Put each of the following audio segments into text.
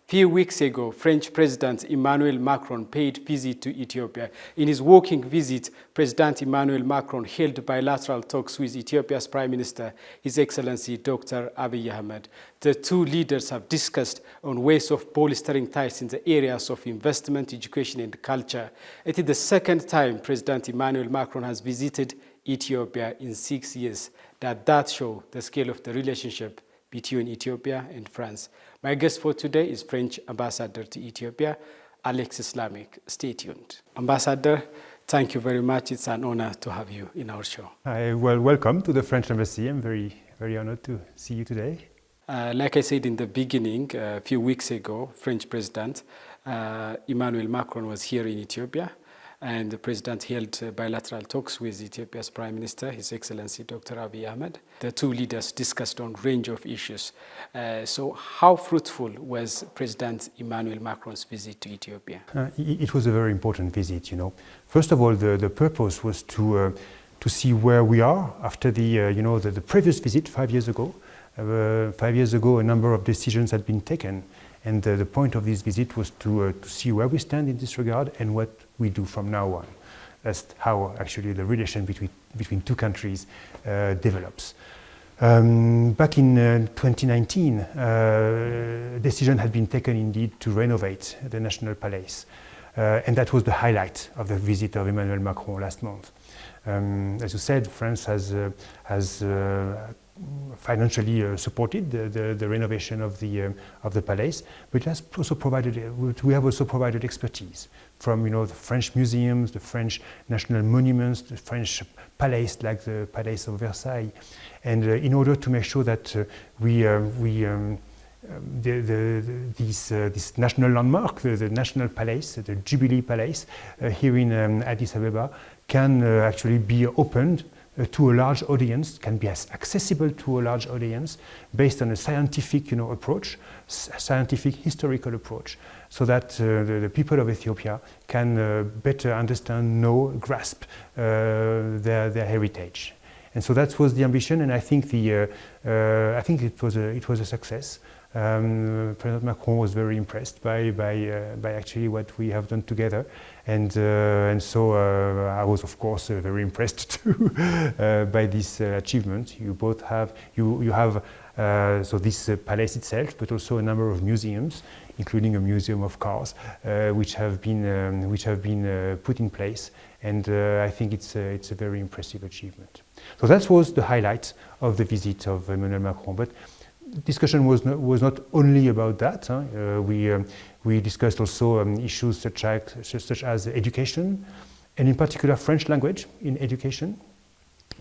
Few weeks ago, French President Emmanuel Macron paid visit to Ethiopia. In his walking visit, President Emmanuel Macron held bilateral talks with Ethiopia's Prime Minister, His Excellency Dr. Abiy Ahmed. The two leaders have discussed on ways of bolstering ties in the areas of investment, education, and culture. It is the second time President Emmanuel Macron has visited Ethiopia in 6 years. That shows the scale of the relationship between Ethiopia and France. My guest for today is French Ambassador to Ethiopia, Alexis Lamek. Stay tuned. Ambassador, thank you very much. It's an honor to have you in our show. Welcome to the French Embassy. I'm very honored to see you today. Like I said in the beginning, a few weeks ago, French President Emmanuel Macron was here in Ethiopia, and the President held bilateral talks with Ethiopia's Prime Minister, His Excellency Dr. Abiy Ahmed. The two leaders discussed on a range of issues. So how fruitful was President Emmanuel Macron's visit to Ethiopia? It was a very important visit, you know. First of all, the purpose was to see where we are after the previous visit 5 years ago. 5 years ago, a number of decisions had been taken. And the point of this visit was to see where we stand in this regard and what we do from now on. That's how actually the relation between two countries develops. Back in 2019, a decision had been taken indeed to renovate the National Palace. And that was the highlight of the visit of Emmanuel Macron last month. As you said, France has financially supported the renovation of the palace, but it has also we have also provided expertise from the French museums, the French national monuments, the French palace like the Palace of Versailles, and in order to make sure that this national landmark, the National Palace, the Jubilee Palace here in Addis Ababa, can actually be opened to a large audience, can be as accessible to a large audience based on a scientific approach, scientific historical approach, so that the people of Ethiopia can better understand, know, grasp their heritage. And so that was the ambition, and I think it was a success. President Macron was very impressed by actually what we have done together, and so I was of course very impressed too by this achievement. You both have so this palace itself, but also a number of museums, including a museum of cars, which have been put in place, and I think it's a very impressive achievement. So that was the highlight of the visit of Emmanuel Macron. But discussion was not only about that. We discussed also issues such as education, and in particular French language in education.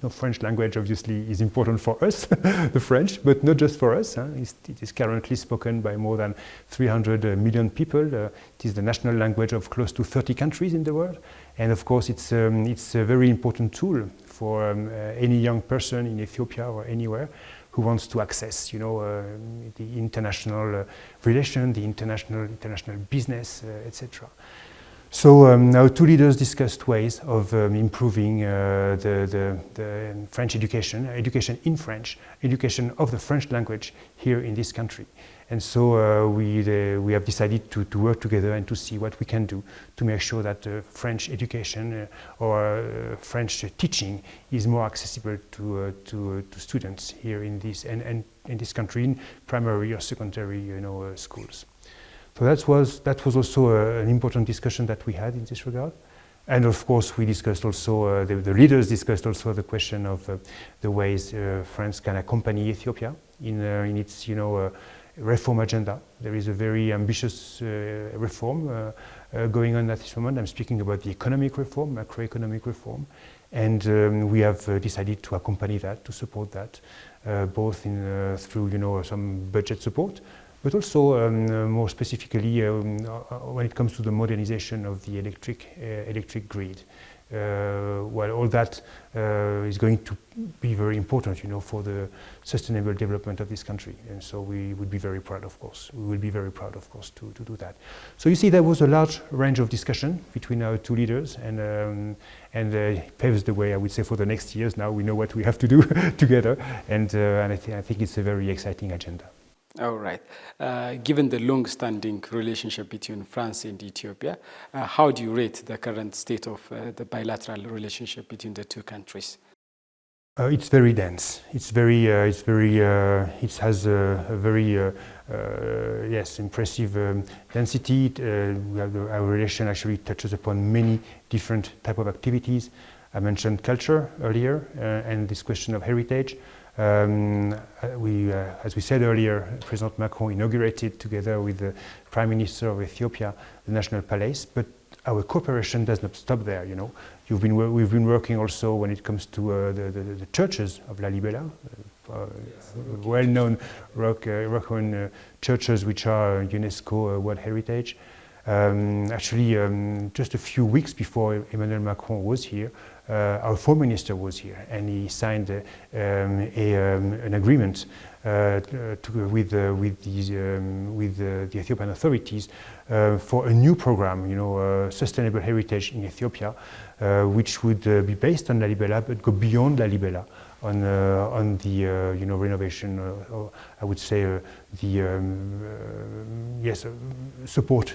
The French language obviously is important for us, the French, but not just for us. It is currently spoken by more than 300 million people. It is the national language of close to 30 countries in the world, and of course it's a very important tool for any young person in Ethiopia or anywhere who wants to access, the international relation, the international business, etc. So our two leaders discussed ways of improving the French education in French, education of the French language here in this country. And so we have decided to work together and to see what we can do to make sure that French education or French teaching is more accessible to students here in this country, in primary or secondary schools. So that was also an important discussion that we had in this regard. And of course, we discussed also, the leaders discussed also the question of the ways France can accompany Ethiopia in its reform agenda. There is a very ambitious reform going on at this moment. I'm speaking about the economic reform, macroeconomic reform. And we have decided to accompany that, to support that, both through some budget support, but also more specifically when it comes to the modernization of the electric grid. Well, all that is going to be very important, for the sustainable development of this country. And so we would be very proud, of course. We will be very proud, of course, to do that. So you see, there was a large range of discussion between our two leaders, and it paves the way, I would say, for the next years. Now we know what we have to do together, and I think it's a very exciting agenda. All right. Given the long-standing relationship between France and Ethiopia, how do you rate the current state of the bilateral relationship between the two countries? It's very dense. It has a very yes, impressive density. Our relation actually touches upon many different type of activities. I mentioned culture earlier, and this question of heritage. As we said earlier, President Macron inaugurated together with the Prime Minister of Ethiopia the National Palace, but our cooperation does not stop there. You know, we've been working also when it comes to the churches of Lalibela, well-known rock churches which are UNESCO World Heritage. Actually, just a few weeks before Emmanuel Macron was here, our foreign minister was here, and he signed an agreement with the Ethiopian authorities for a new program, you know, sustainable heritage in Ethiopia, which would be based on Lalibela but go beyond Lalibela on the you know, renovation, or I would say yes, support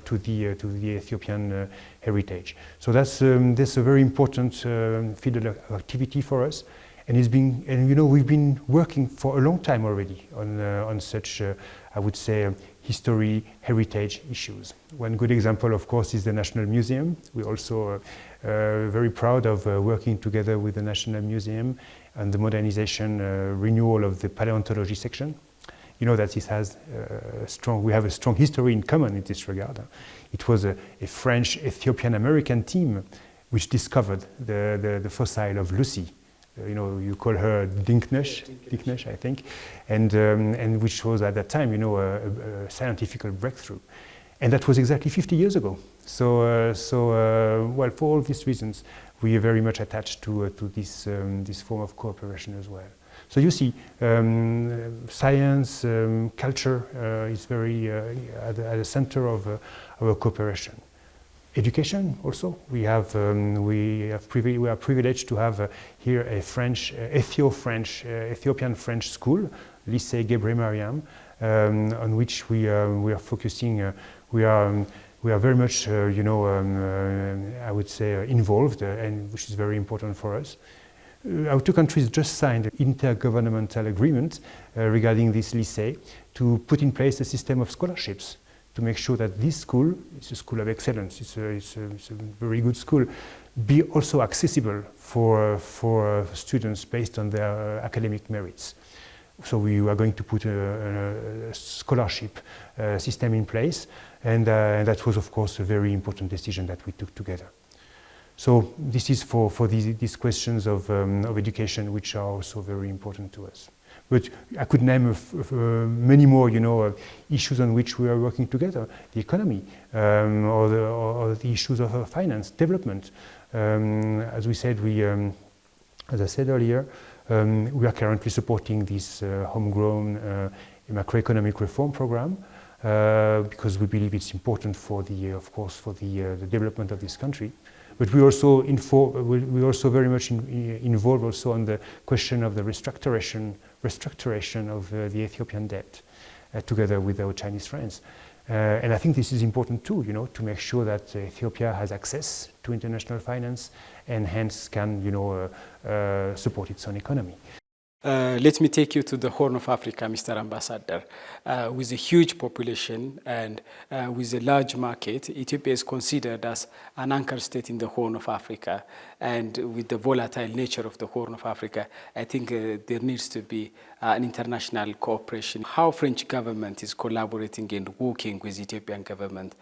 to the Ethiopian heritage. So that's a very important field of activity for us, and you know, we've been working for a long time already on such I would say history, heritage issues. One good example, of course, is the National Museum. We're also very proud of working together with the National Museum and the modernization, renewal of the paleontology section. You know that this has we have a strong history in common in this regard. It was a French Ethiopian-American team which discovered the fossil of Lucy. You know, you call her Dinknesh, I think, and which was at that time, you know, a scientific breakthrough. And that was exactly 50 years ago. So, well, for all these reasons, we are very much attached to this form of cooperation as well. So you see, science, culture is very at the center of our cooperation. Education also, we are privileged to have here a Ethiopian-French school, Lycée Gebre Mariam, on which we are focusing. We are very much, you know, I would say involved, and which is very important for us. Our two countries just signed an intergovernmental agreement regarding this lycée to put in place a system of scholarships to make sure that this school, it's a school of excellence, it's a very good school, be also accessible for students based on their academic merits. So we are going to put a scholarship system in place, and that was, of course, a very important decision that we took together. So this is for these questions of education, which are also very important to us. But I could name many more, you know, issues on which we are working together: the economy, or the issues of finance, development. As we said, as I said earlier, we are currently supporting this homegrown macroeconomic reform program because we believe it's important for of course, for the development of this country. But we also very much involved also on the question of the restructuration of the Ethiopian debt, together with our Chinese friends. And I think this is important too, you know, to make sure that Ethiopia has access to international finance and hence can, you know, support its own economy. Let me take you to the Horn of Africa, Mr. Ambassador. With a huge population and with a large market, Ethiopia is considered as an anchor state in the Horn of Africa. And with the volatile nature of the Horn of Africa, I think there needs to be an international cooperation. How French government is collaborating and working with Ethiopian government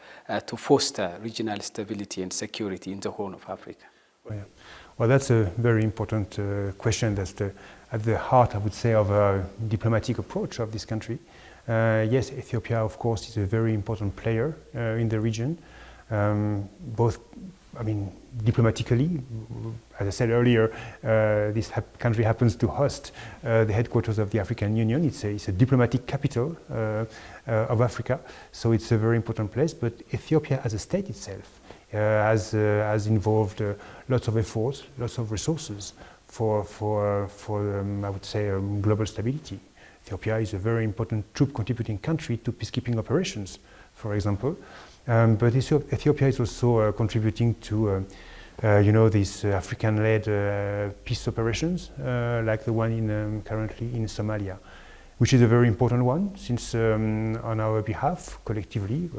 to foster regional stability and security in the Horn of Africa? Well, that's a very important question. That's at the heart, I would say, of a diplomatic approach of this country. Yes, Ethiopia, of course, is a very important player in the region, both, I mean, diplomatically. As I said earlier, this country happens to host the headquarters of the African Union. It's a diplomatic capital of Africa, so it's a very important place. But Ethiopia as a state itself has involved lots of efforts, lots of resources for I would say, global stability. Ethiopia is a very important troop contributing country to peacekeeping operations, for example. But Ethiopia is also contributing to these African-led peace operations, like the one currently in Somalia, which is a very important one, since on our behalf, collectively,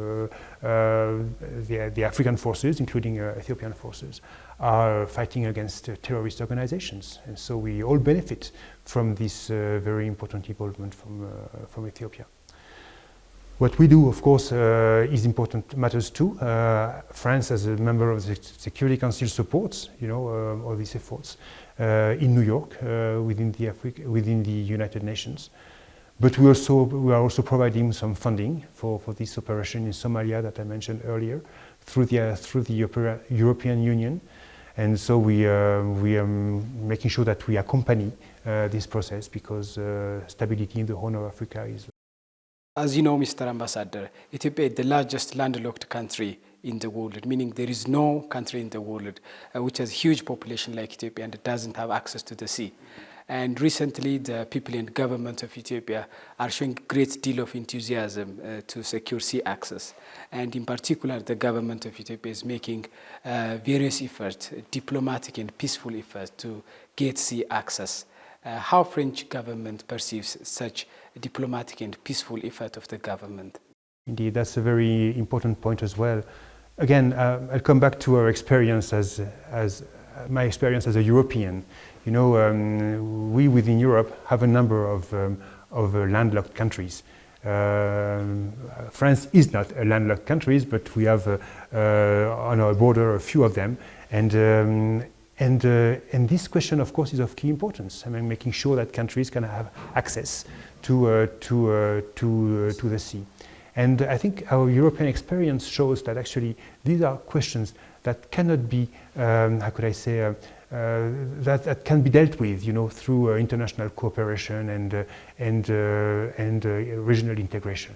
the African forces, including Ethiopian forces, are fighting against terrorist organizations. And so we all benefit from this very important involvement from Ethiopia. What we do, of course, is important matters too. France, as a member of the Security Council, supports, all these efforts in New York, within the United Nations. But we are also providing some funding for this operation in Somalia that I mentioned earlier through the European Union. And so we are making sure that we accompany this process, because stability in the Horn of Africa is. As you know, Mr. Ambassador, Ethiopia is the largest landlocked country in the world, meaning there is no country in the world which has a huge population like Ethiopia and doesn't have access to the sea. And recently, the people and government of Ethiopia are showing a great deal of enthusiasm to secure sea access. And in particular, the government of Ethiopia is making various efforts, diplomatic and peaceful efforts, to get sea access. How French government perceives such diplomatic and peaceful effort of the government? Indeed, that's a very important point as well. Again, I'll come back to our experience as my experience as a European. We within Europe have a number of landlocked countries. France is not a landlocked country, but we have on our border a few of them, and this question, of course, is of key importance. I mean, making sure that countries can have access to the sea. And I think our European experience shows that actually these are questions that cannot be, that can be dealt with, through international cooperation and regional integration.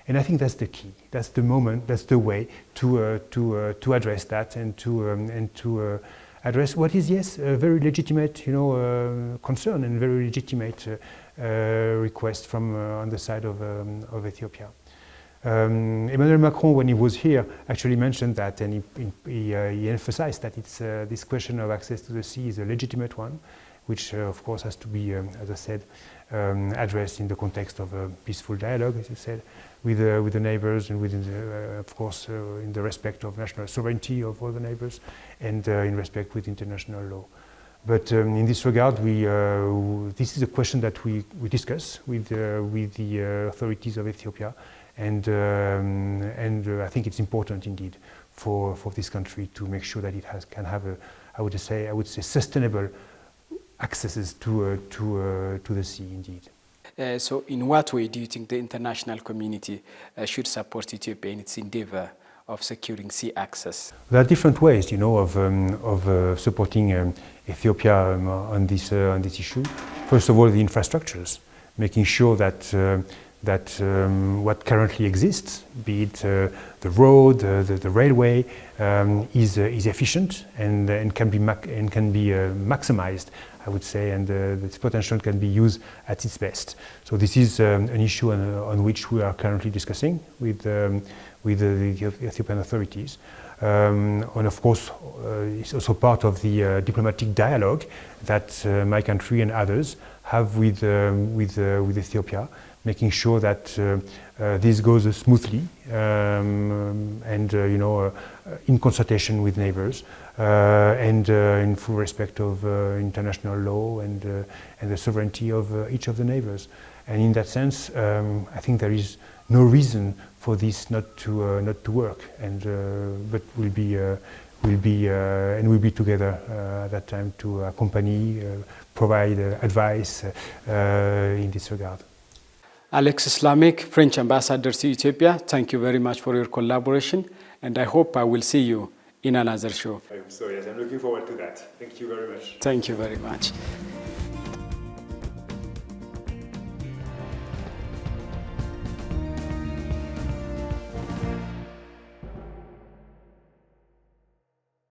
And I think that's the key. That's the moment. That's the way to address that and to address what is, yes, a very legitimate, concern and very legitimate request from on the side of Ethiopia. Emmanuel Macron, when he was here, actually mentioned that, and he emphasized that it's this question of access to the sea is a legitimate one, which of course has to be, as I said, addressed in the context of a peaceful dialogue, as you said, with the neighbors, and within of course, in the respect of national sovereignty of all the neighbors, and in respect with international law. But in this regard, this is a question that we discuss with the authorities of Ethiopia, and I think it's important indeed for this country to make sure that it can have I would say sustainable accesses to the sea indeed. So in what way do you think the international community should support Ethiopia in its endeavor of securing sea access? There are different ways, of supporting Ethiopia on this issue. First of all, the infrastructures, making sure that what currently exists, be it the road, the railway, is efficient and can be maximized, I would say, and its potential can be used at its best. So this is an issue on which we are currently discussing with the Ethiopian authorities. And of course, it's also part of the diplomatic dialogue that my country and others have with Ethiopia, making sure that this goes smoothly and in consultation with neighbors and in full respect of international law and the sovereignty of each of the neighbors. And in that sense, I think there is no reason for this not to work, and but we'll be together at that time to accompany, provide advice in this regard. Alexis Lamek, French Ambassador to Ethiopia, thank you very much for your collaboration, and I hope I will see you in another show. So yes, I'm looking forward to that. Thank you very much. Thank you very much.